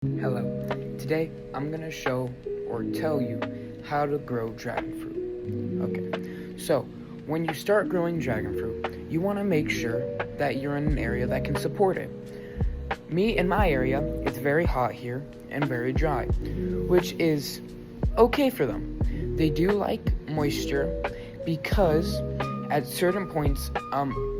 Hello. Today I'm gonna show or tell you how to grow dragon fruit. Okay. So when you start growing dragon fruit, you want to make sure that you're in an area that can support it. In my area, it's very hot here and very dry, which is okay for them. They do like moisture because at certain points,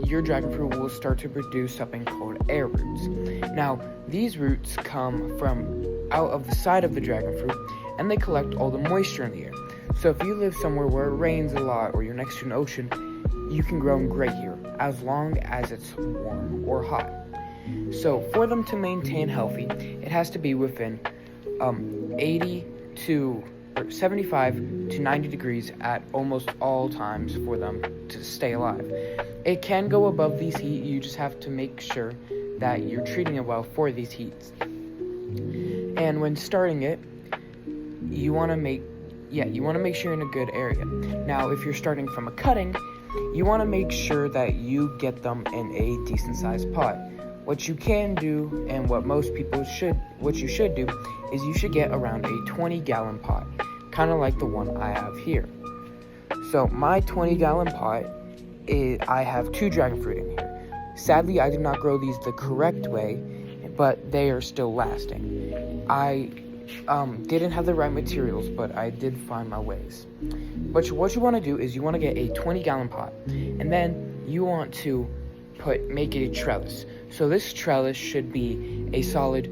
your dragon fruit will start to produce something called air roots. Now, these roots come from out of the side of the dragon fruit, and they collect all the moisture in the air. So if you live somewhere where it rains a lot, or you're next to an ocean, you can grow them great here, as long as it's warm or hot. So for them to maintain healthy, it has to be within 80 to 75 to 90 degrees at almost all times for them to stay alive. It can go above these heat. You just have to make sure that you're treating it well for these heats. And when starting it, you want to make sure you're in a good area. Now, if you're starting from a cutting, you want to make sure that you get them in a decent sized pot. What you can do, and what you should do, is you should get around a 20-gallon pot, kind of like the one I have here. So my 20-gallon pot, I have 2 dragon fruit in here. Sadly, I did not grow these the correct way, but they are still lasting. I didn't have the right materials, but I did find my ways. But what you want to do is you want to get a 20-gallon pot, and then you want to make it a trellis. So this trellis should be a solid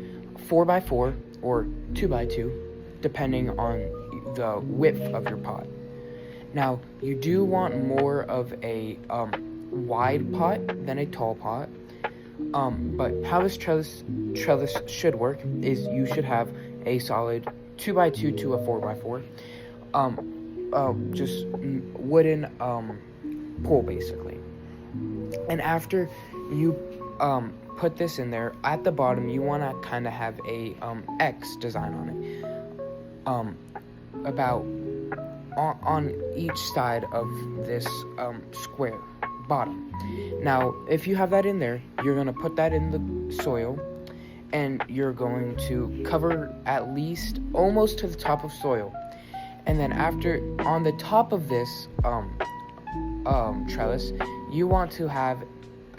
4x4 or 2x2, depending on the width of your pot. Now, you do want more of a wide pot than a tall pot. But how this trellis should work is you should have a solid 2x2 to a 4x4, just wooden pole basically. And after you put this in there, at the bottom you want to kind of have a X design on it, about on each side of this square bottom. Now, if you have that in there, you're going to put that in the soil, and you're going to cover at least almost to the top of soil. And then after, on the top of this trellis, you want to have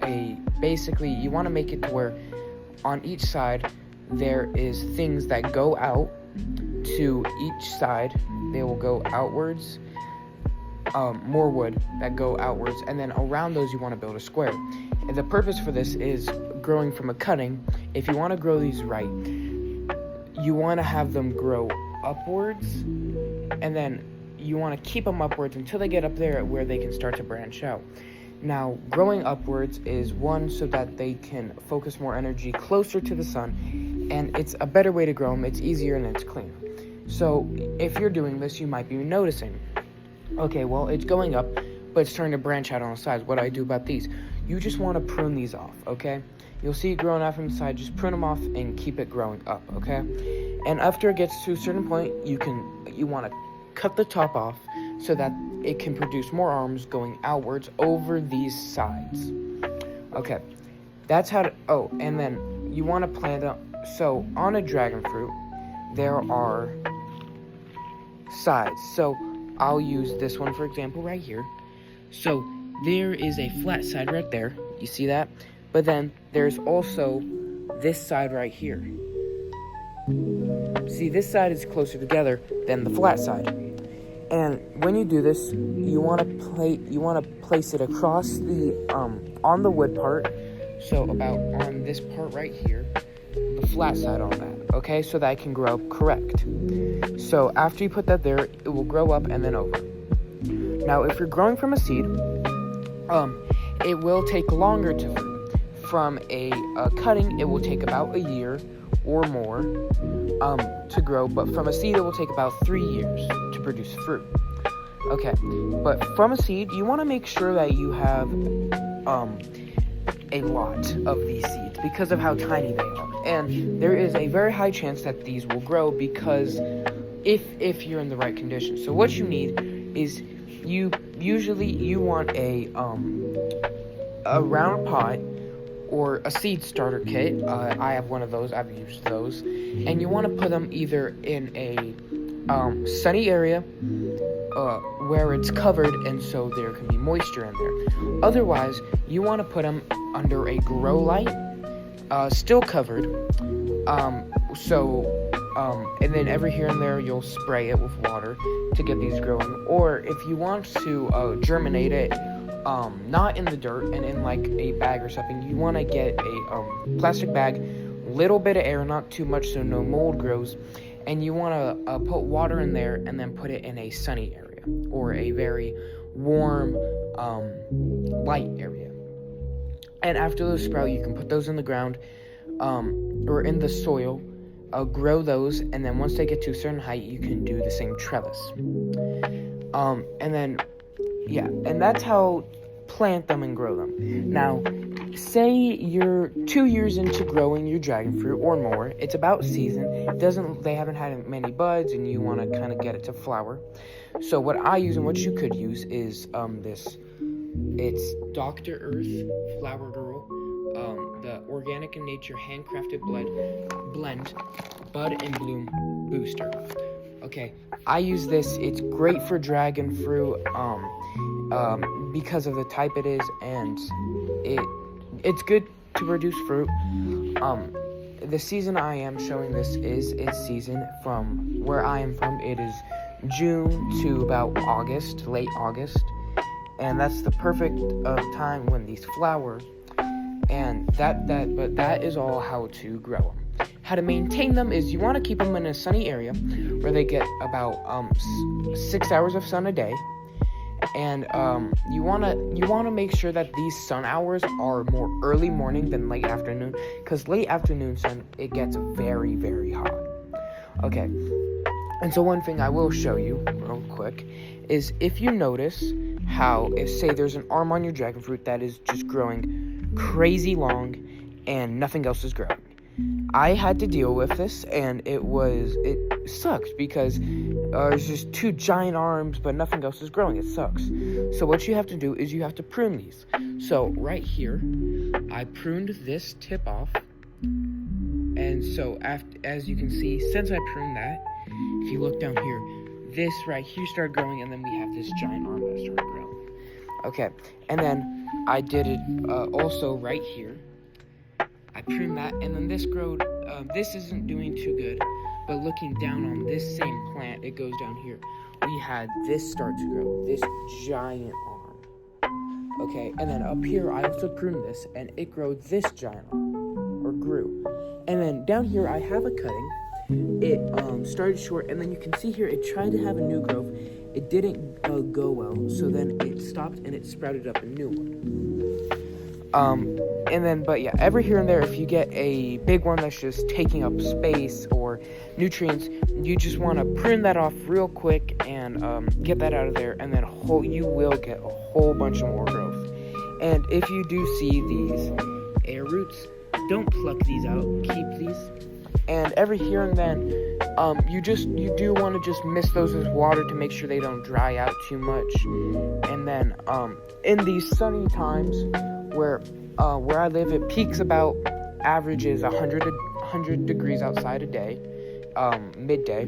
you want to make it to where on each side there is things that go out to each side. They will go outwards. More wood that go outwards, and then around those you want to build a square. And the purpose for this is growing from a cutting. If you want to grow these right, you want to have them grow upwards, and then you want to keep them upwards until they get up there where they can start to branch out. Now, growing upwards is one, so that they can focus more energy closer to the sun, and it's a better way to grow them. It's easier and it's cleaner. So if you're doing this, you might be noticing, okay, well, it's going up, but it's starting to branch out on the sides. What do I do about these? You just want to prune these off, okay? You'll see it growing out from the side. Just prune them off and keep it growing up, okay? And after it gets to a certain point, you want to cut the top off so that it can produce more arms going outwards over these sides. Okay, that's how to, and then you want to plant them. So on a dragon fruit, there are sides. So I'll use this one, for example, right here. So there is a flat side right there. You see that? But then there's also this side right here. See, this side is closer together than the flat side. And when you do this, you want to place it across the on the wood part. So about on this part right here, the flat side on that. Okay, so that it can grow up correct. So after you put that there, it will grow up and then over. Now, if you're growing from a seed, it will take longer to fruit. From a cutting, it will take about a year or more to grow, but from a seed, it will take about 3 years to produce fruit. Okay, but from a seed, you want to make sure that you have a lot of these seeds because of how tiny they are. And there is a very high chance that these will grow because if you're in the right conditions. So what you need is you want a round pot or a seed starter kit. I have one of those. I've used those. And you want to put them either in a sunny area where it's covered and so there can be moisture in there. Otherwise, you want to put them under a grow light, still covered. And then every here and there you'll spray it with water to get these growing. Or if you want to germinate it, not in the dirt and in like a bag or something, you want to get a plastic bag, little bit of air, not too much so no mold grows, and you want to put water in there and then put it in a sunny area or a very warm, light area. And after those sprout, you can put those in the ground or in the soil, grow those, and then once they get to a certain height, you can do the same trellis. And that's how plant them and grow them. Now, say you're 2 years into growing your dragon fruit or more. It's about season. They haven't had many buds, and you want to kind of get it to flower. So what I use and what you could use is this. It's Dr. Earth Flower Girl, the Organic in Nature handcrafted blend Bud and Bloom Booster. Okay, I use this. It's great for dragon fruit because of the type it is, and it's good to produce fruit. The season I am showing this is its season from where I am from. It is June to about August, late August, and that's the perfect time when these flower. And that is all how to grow them. How to maintain them is you want to keep them in a sunny area where they get about 6 hours of sun a day, and you want to make sure that these sun hours are more early morning than late afternoon, because late afternoon sun, it gets very, very hot. Okay, and so one thing I will show you real quick is if you notice how, if say there's an arm on your dragon fruit that is just growing crazy long and nothing else is growing. I had to deal with this, and it sucks because there's just 2 giant arms but nothing else is growing. It sucks. So what you have to do is you have to prune these. So right here, I pruned this tip off, and so as you can see, since I pruned that, if you look down here, this right here started growing, and then we have this giant arm that started growing. Okay, and then I did it also right here. I pruned that, and then this growed. This isn't doing too good, but looking down on this same plant, it goes down here. We had this start to grow, this giant arm. Okay, and then up here, I also pruned this, and it grew this giant arm, or grew. And then down here, I have a cutting. It started short, and then you can see here, it tried to have a new growth. It didn't go well, so then it stopped, and it sprouted up a new one. But every here and there, if you get a big one that's just taking up space or nutrients, you just want to prune that off real quick and get that out of there, and then you will get a whole bunch of more growth. And if you do see these air roots, don't pluck these out, keep these. And every here and then, you do want to just mist those with water to make sure they don't dry out too much. And then, in these sunny times, where I live, it peaks about averages 100 degrees outside a day, midday.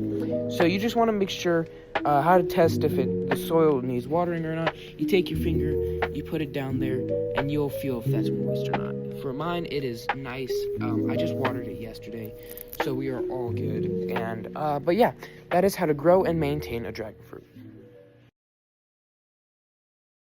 So you just want to make sure how to test if the soil needs watering or not. You take your finger, you put it down there, and you'll feel if that's moist or not. For mine, it is nice. I just watered it yesterday, so we are all good. And that is how to grow and maintain a dragon fruit.